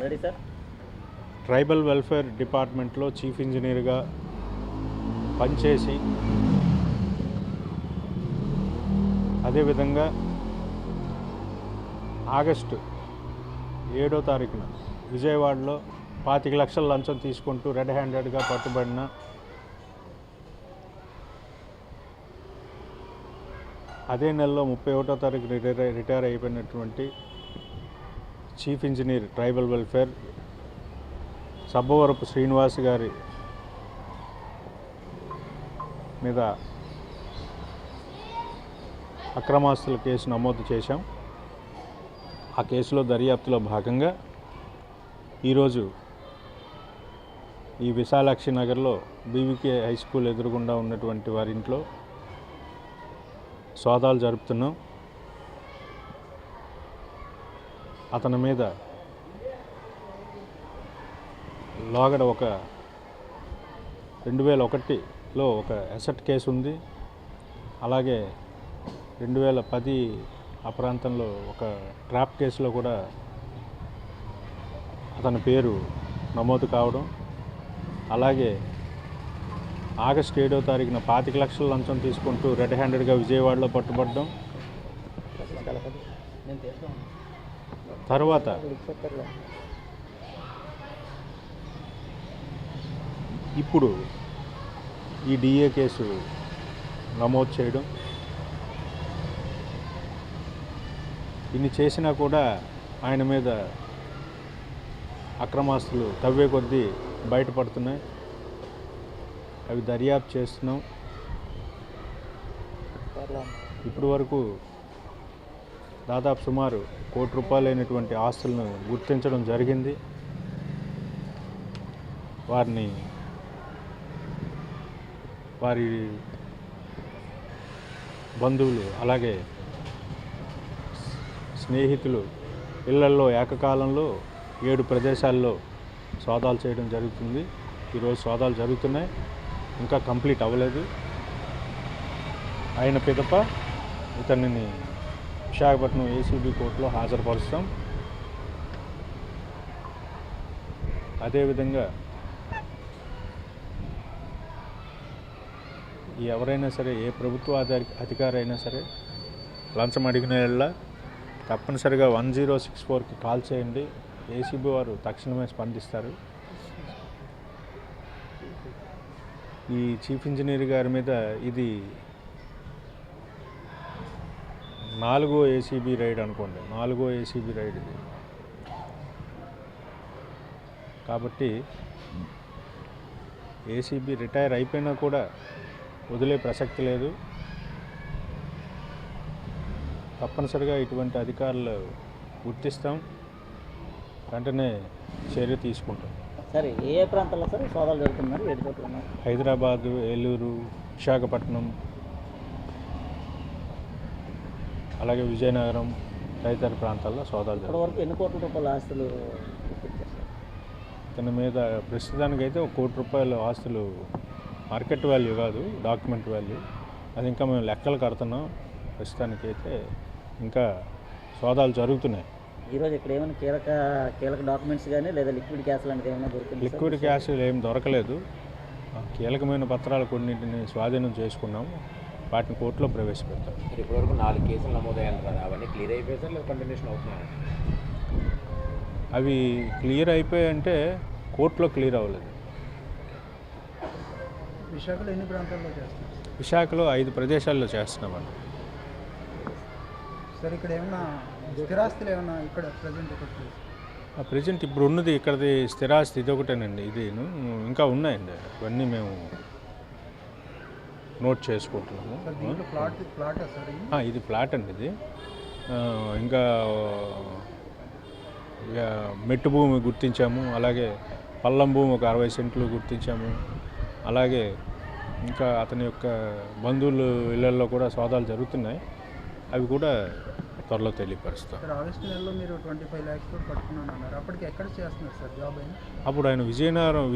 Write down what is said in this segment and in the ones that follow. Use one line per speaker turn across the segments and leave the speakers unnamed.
Ready sir.
Tribal welfare డిపార్ట్మెంట్లో chief ఇంజనీర్గా పనిచేసి అదేవిధంగా ఆగస్టు 7వ తారీఖున విజయవాడలో 25 లక్షల లంచం తీసుకుంటూ రెడ్ హ్యాండెడ్గా పట్టుబడిన అదే నెలలో 31వ తారీఖు రిటైర్ అయిపోయినటువంటి chief engineer tribal welfare Sabbavarapu Srinivas గారి మీద అక్రమాస్తుల కేసు నమోదు చేశాం. ఆ కేసులో దర్యాప్తులో భాగంగా ఈరోజు ఈ విశాలాక్షి నగర్లో బీవీకే హై స్కూల్ ఎదురుగుండా ఉన్నటువంటి వారి ఇంట్లో సోదాలు జరుపుతున్నాం. అతని మీద లోగడ ఒక 2001లో ఒక అసెట్ కేసు ఉంది. అలాగే 2010 ఆ ప్రాంతంలో ఒక ట్రాప్ కేసులో కూడా అతని పేరు నమోదు కావడం, అలాగే ఆగస్టు 7వ తారీఖున 25 లక్షల లంచం తీసుకుంటూ రెడ్ హ్యాండెడ్గా విజయవాడలో పట్టుబడ్డం. తర్వాత ఇప్పుడు ఈ డిఏ కేసు నమోదు చేయడం. ఇన్ని చేసినా కూడా ఆయన మీద అక్రమాస్తులు తవ్వే కొద్దీ బయటపడుతున్నాయి. అవి దర్యాప్తు చేస్తున్నాం. ఇప్పటి వరకు దాదాపు సుమారు ₹1 అయినటువంటి ఆస్తులను గుర్తించడం జరిగింది. వారి బంధువులు అలాగే స్నేహితులు ఇళ్లల్లో ఏకకాలంలో 7 ప్రదేశాల్లో సోదాలు చేయడం జరుగుతుంది. ఈరోజు సోదాలు జరుగుతున్నాయి, ఇంకా కంప్లీట్ అవ్వలేదు. అయిన పిదప ఇతనిని విశాఖపట్నం ఏసీబీ కోర్టులో హాజరుపరుస్తాం. అదేవిధంగా ఎవరైనా సరే, ఏ ప్రభుత్వ అధికారి అయినా సరే లంచం అడిగిన యెడల తప్పనిసరిగా 1064కి కాల్ చేయండి. ఏసీబీ వారు తక్షణమే స్పందిస్తారు. ఈ చీఫ్ ఇంజనీర్ గారి మీద ఇది 4వ ఏసీబీ రైడ్ అనుకోండి, 4వ ఏసీబీ రైడ్ ఇది. కాబట్టి ఏసీబీ రిటైర్ అయిపోయినా కూడా వదిలే ప్రసక్తి లేదు. తప్పనిసరిగా ఇటువంటి అధికారులు గుర్తిస్తాం, వెంటనే చర్య తీసుకుంటాం.
సరే, ఏ ప్రాంతాల్లో సార్ సోదాలు జరుగుతున్నారు?
హైదరాబాదు, ఏలూరు, విశాఖపట్నం, అలాగే విజయనగరం తదితర ప్రాంతాల్లో సోదాలు జరుగుతాయి.
వరకు ఎన్ని కోట్ల రూపాయల ఆస్తులు
తన మీద ప్రస్తుతానికైతే ₹1 కోటి ఆస్తులు, మార్కెట్ వాల్యూ కాదు, డాక్యుమెంట్ వాల్యూ. అది ఇంకా మేము లెక్కలు కడుతున్నాం. ప్రస్తుతానికైతే ఇంకా సోదాలు జరుగుతున్నాయి.
ఈరోజు ఇక్కడ ఏమైనా కీలక డాక్యుమెంట్స్ కానీ లేదా లిక్విడ్ క్యాష్ లాంటిది ఏమైనా దొరికింది?
లిక్విడ్ క్యాష్ ఏం దొరకలేదు. కీలకమైన పత్రాలు కొన్నింటిని స్వాధీనం చేసుకున్నాము. వాటిని కోర్టులో ప్రవేశపెడతాం.
ఇప్పటివరకు 4 కేసులు నమోదయ్యాయి కదా, అవన్నీ క్లియర్ అయిపోయాయి లేదా కంటిన్యూషన్ అవుతున్నాయి?
అవి క్లియర్ అయిపోయాయంటే కోర్టులో క్లియర్ అవ్వలేదు.
విశాఖలో ఎన్ని ప్రాంతాల్లో చేస్తారు?
విశాఖలో 5 ప్రదేశాల్లో చేస్తున్నామండి.
సార్, ఇక్కడ ఏమన్నా స్థిరాస్తులు ఏమన్నా ఇక్కడ
ప్రజెంట్ ఇప్పుడు ఉన్నది ఇక్కడది స్థిరాస్తి ఇదొకటేనండి. ఇది ఇంకా ఉన్నాయండి, ఇవన్నీ మేము నోట్ చేసుకుంటున్నాము. ఇది ఫ్లాట్ అండి. ఇది ఇంకా మెట్టు భూమి గుర్తించాము, అలాగే పల్లం భూమి ఒక 60 సెంట్లు గుర్తించాము. అలాగే ఇంకా అతని యొక్క బంధువులు ఇళ్లలో కూడా సోదాలు జరుగుతున్నాయి. అవి కూడా త్వరలో తెలియపరుస్తాం.
ఆగస్టు నెలలో మీరు 25 lakhs పట్టుకున్నాను అన్నారు. అప్పటికి ఎక్కడ చేస్తున్నారు సార్ జాబ్ అయినా?
అప్పుడు ఆయన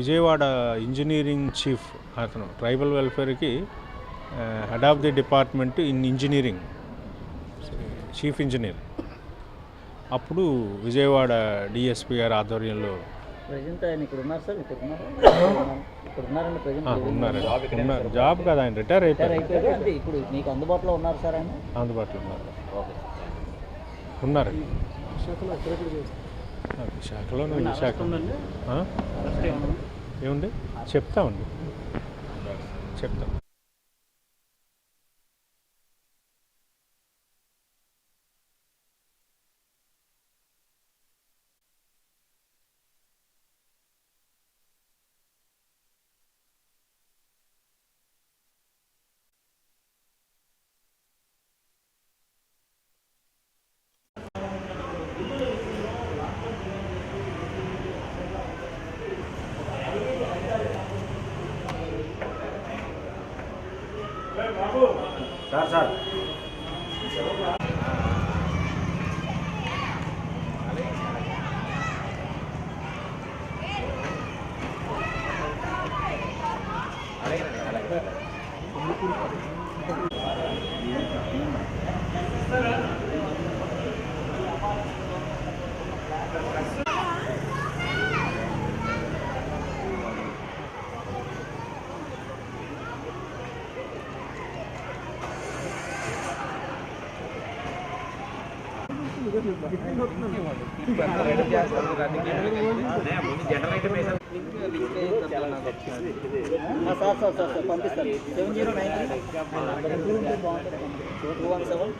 విజయవాడ ఇంజనీరింగ్ చీఫ్. అతను ట్రైబల్ వెల్ఫేర్కి head of the department in engineering, chief engineer. అప్పుడు విజయవాడ డిఎస్పీ గారి ఆధ్వర్యంలో
ప్రజెంట్ ఆయన ఇక్కడ ఉన్నారు సార్, ఇక్కడ ఉన్నారు ఇక్కడ ఉన్నారండి ప్రజెంట్.
ఉన్నారు. జాబ్ కదా, ఆయన రిటైర్ అయిపోయారు.
అయిపోయారు అంటే ఇప్పుడు మీకు అందుబాటులో ఉన్నారు సార్ ఆయన?
అందుబాటులో ఉన్నారు.
ఓకే.
ఉన్నారు విశాఖలో. విశాఖ ఏముంది చెప్తామండి, చెప్తాం.
సార్
సార్ పంపిస్తాను. 7093 217